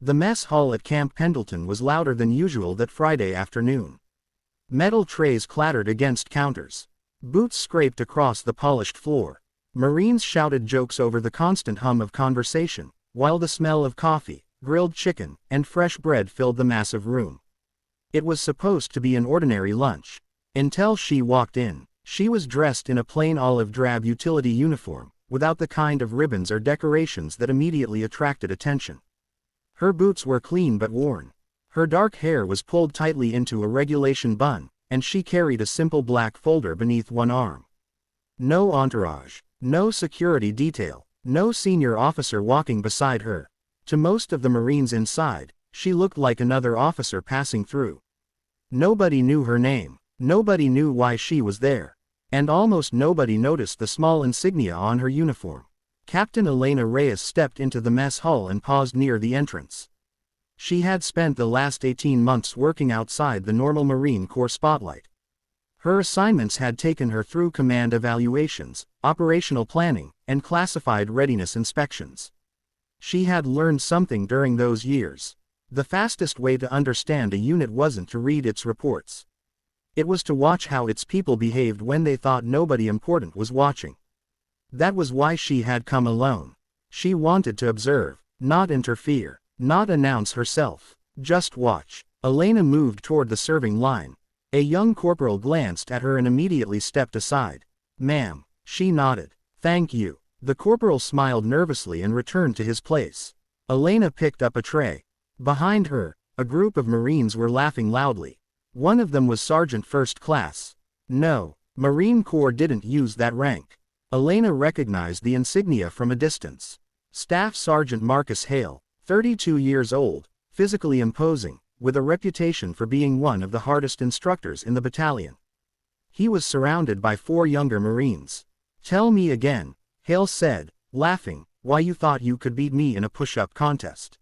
The mess hall at Camp Pendleton was louder than usual that Friday afternoon. Metal trays clattered against counters. Boots scraped across the polished floor. Marines shouted jokes over the constant hum of conversation, while the smell of coffee, grilled chicken, and fresh bread filled the massive room. It was supposed to be an ordinary lunch. Until she walked in. She was dressed in a plain olive drab utility uniform, without the kind of ribbons or decorations that immediately attracted attention. Her boots were clean but worn. Her dark hair was pulled tightly into a regulation bun, and she carried a simple black folder beneath one arm. No entourage, no security detail, no senior officer walking beside her. To most of the Marines inside, she looked like another officer passing through. Nobody knew her name, nobody knew why she was there, and almost nobody noticed the small insignia on her uniform. Captain Elena Reyes stepped into the mess hall and paused near the entrance. She had spent the last 18 months working outside the normal Marine Corps spotlight. Her assignments had taken her through command evaluations, operational planning, and classified readiness inspections. She had learned something during those years. The fastest way to understand a unit wasn't to read its reports. It was to watch how its people behaved when they thought nobody important was watching. That was why she had come alone. She wanted to observe, not interfere, not announce herself, just watch. Elena moved toward the serving line. A young corporal glanced at her and immediately stepped aside. "Ma'am," she nodded. "Thank you." The corporal smiled nervously and returned to his place. Elena picked up a tray. Behind her, a group of Marines were laughing loudly. One of them was Sergeant First Class. No, Marine Corps didn't use that rank. Elena recognized the insignia from a distance. Staff Sergeant Marcus Hale, 32 years old, physically imposing, with a reputation for being one of the hardest instructors in the battalion. He was surrounded by 4 younger Marines. "Tell me again," Hale said, laughing, "why you thought you could beat me in a push-up contest."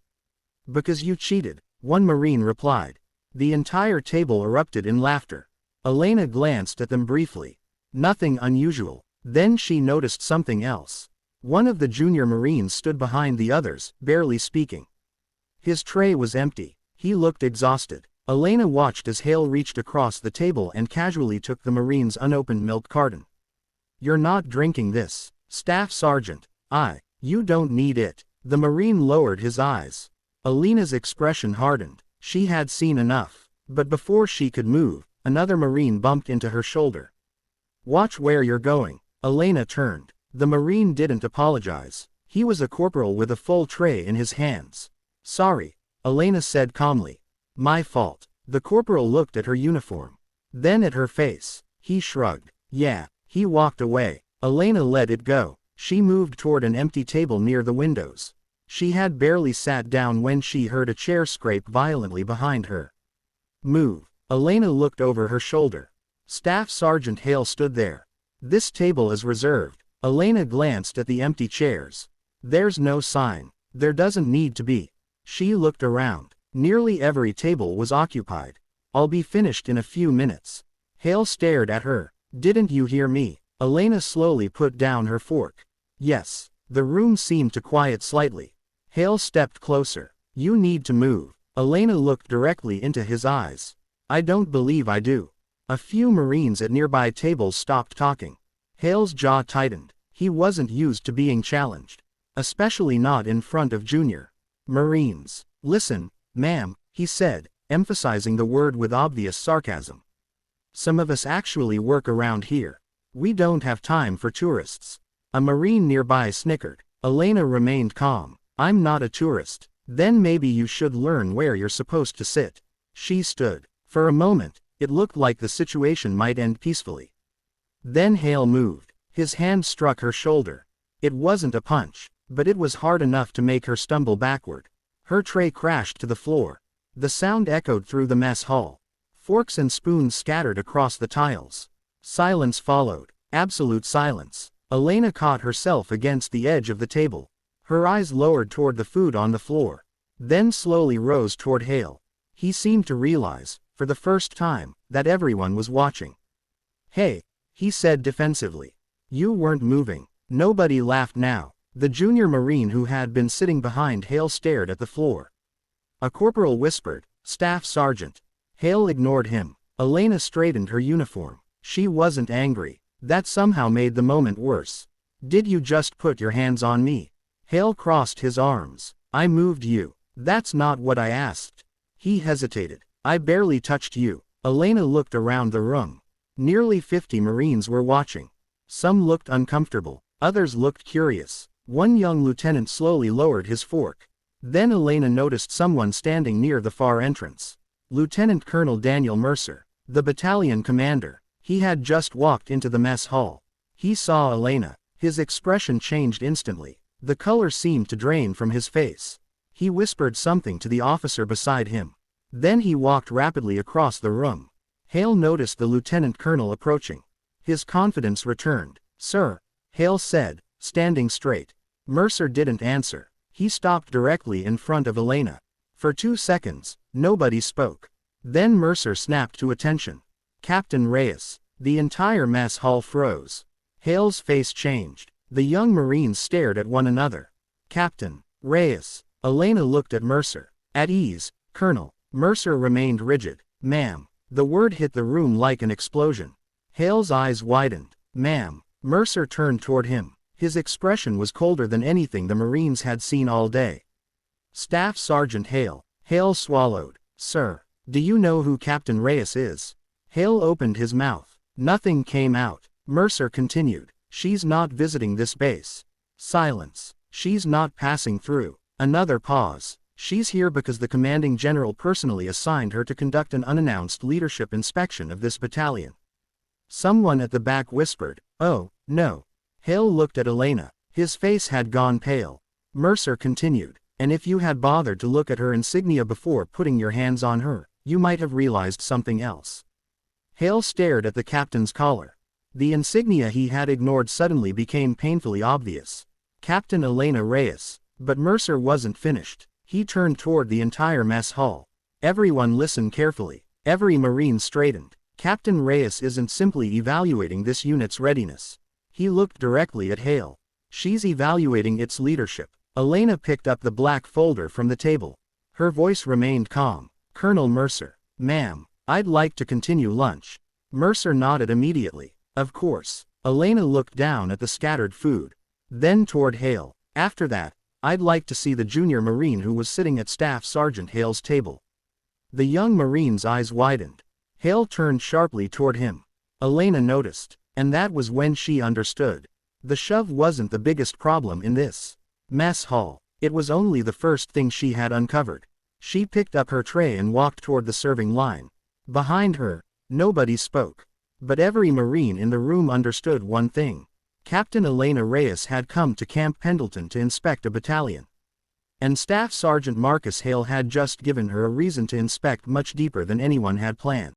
"Because you cheated," one Marine replied. The entire table erupted in laughter. Elena glanced at them briefly. Nothing unusual. Then she noticed something else. One of the junior Marines stood behind the others, barely speaking. His tray was empty. He looked exhausted. Elena watched as Hale reached across the table and casually took the Marine's unopened milk carton. "You're not drinking this, Staff Sergeant." You don't need it." The Marine lowered his eyes. Elena's expression hardened. She had seen enough. But before she could move, another Marine bumped into her shoulder. "Watch where you're going." Elena turned. The Marine didn't apologize. He was a corporal with a full tray in his hands. "Sorry," Elena said calmly. "My fault." The corporal looked at her uniform. Then at her face. He shrugged. "Yeah." He walked away. Elena let it go. She moved toward an empty table near the windows. She had barely sat down when she heard a chair scrape violently behind her. "Move." Elena looked over her shoulder. Staff Sergeant Hale stood there. "This table is reserved." Elena glanced at the empty chairs. "There's no sign. There doesn't need to be." She looked around. Nearly every table was occupied. "I'll be finished in a few minutes." Hale stared at her. "Didn't you hear me?" Elena slowly put down her fork. "Yes." The room seemed to quiet slightly. Hale stepped closer. "You need to move." Elena looked directly into his eyes. "I don't believe I do." A few Marines at nearby tables stopped talking. Hale's jaw tightened. He wasn't used to being challenged. Especially not in front of junior Marines. "Listen, ma'am," he said, emphasizing the word with obvious sarcasm. "Some of us actually work around here. We don't have time for tourists." A Marine nearby snickered. Elena remained calm. "I'm not a tourist." "Then maybe you should learn where you're supposed to sit." She stood. For a moment, it looked like the situation might end peacefully. Then Hale moved. His hand struck her shoulder. It wasn't a punch, but it was hard enough to make her stumble backward. Her tray crashed to the floor. The sound echoed through the mess hall. Forks and spoons scattered across the tiles. Silence followed. Absolute silence. Elena caught herself against the edge of the table. Her eyes lowered toward the food on the floor. Then slowly rose toward Hale. He seemed to realize, for the first time, that everyone was watching. "Hey," he said defensively. "You weren't moving." Nobody laughed now. The junior Marine who had been sitting behind Hale stared at the floor. A corporal whispered, "Staff Sergeant." Hale ignored him. Elena straightened her uniform. She wasn't angry. That somehow made the moment worse. "Did you just put your hands on me?" Hale crossed his arms. "I moved you." "That's not what I asked." He hesitated. "I barely touched you." Elena looked around the room. Nearly 50 Marines were watching. Some looked uncomfortable. Others looked curious. One young lieutenant slowly lowered his fork. Then Elena noticed someone standing near the far entrance. Lieutenant Colonel Daniel Mercer, the battalion commander. He had just walked into the mess hall. He saw Elena. His expression changed instantly. The color seemed to drain from his face. He whispered something to the officer beside him. Then he walked rapidly across the room. Hale noticed the lieutenant colonel approaching. His confidence returned. "Sir," Hale said, standing straight. Mercer didn't answer. He stopped directly in front of Elena. For 2 seconds, nobody spoke. Then Mercer snapped to attention. "Captain Reyes." The entire mess hall froze. Hale's face changed. The young Marines stared at one another. "Captain Reyes." Elena looked at Mercer. "At ease, Colonel." Mercer remained rigid. "Ma'am." The word hit the room like an explosion. Hale's eyes widened. "Ma'am." Mercer turned toward him. His expression was colder than anything the Marines had seen all day. "Staff Sergeant Hale." Hale swallowed. "Sir, do you know who Captain Reyes is?" Hale opened his mouth. Nothing came out. Mercer continued. "She's not visiting this base." Silence. "She's not passing through." Another pause. "She's here because the commanding general personally assigned her to conduct an unannounced leadership inspection of this battalion." Someone at the back whispered, "Oh, no." Hale looked at Elena. His face had gone pale. Mercer continued, "And if you had bothered to look at her insignia before putting your hands on her, you might have realized something else." Hale stared at the captain's collar. The insignia he had ignored suddenly became painfully obvious. Captain Elena Reyes. But Mercer wasn't finished. He turned toward the entire mess hall. Everyone listened carefully. Every Marine straightened. Captain Reyes isn't simply evaluating this unit's readiness. He looked directly at Hale. She's evaluating its leadership. Elena picked up the black folder from the table. Her voice remained calm. "Colonel Mercer." "Ma'am, I'd like to continue lunch." Mercer nodded immediately. "Of course." Elena looked down at the scattered food. Then toward Hale. "After that, I'd like to see the junior Marine who was sitting at Staff Sergeant Hale's table." The young Marine's eyes widened. Hale turned sharply toward him. Elena noticed. And that was when she understood. The shove wasn't the biggest problem in this mess hall. It was only the first thing she had uncovered. She picked up her tray and walked toward the serving line. Behind her, nobody spoke. But every Marine in the room understood one thing. Captain Elena Reyes had come to Camp Pendleton to inspect a battalion. And Staff Sergeant Marcus Hale had just given her a reason to inspect much deeper than anyone had planned.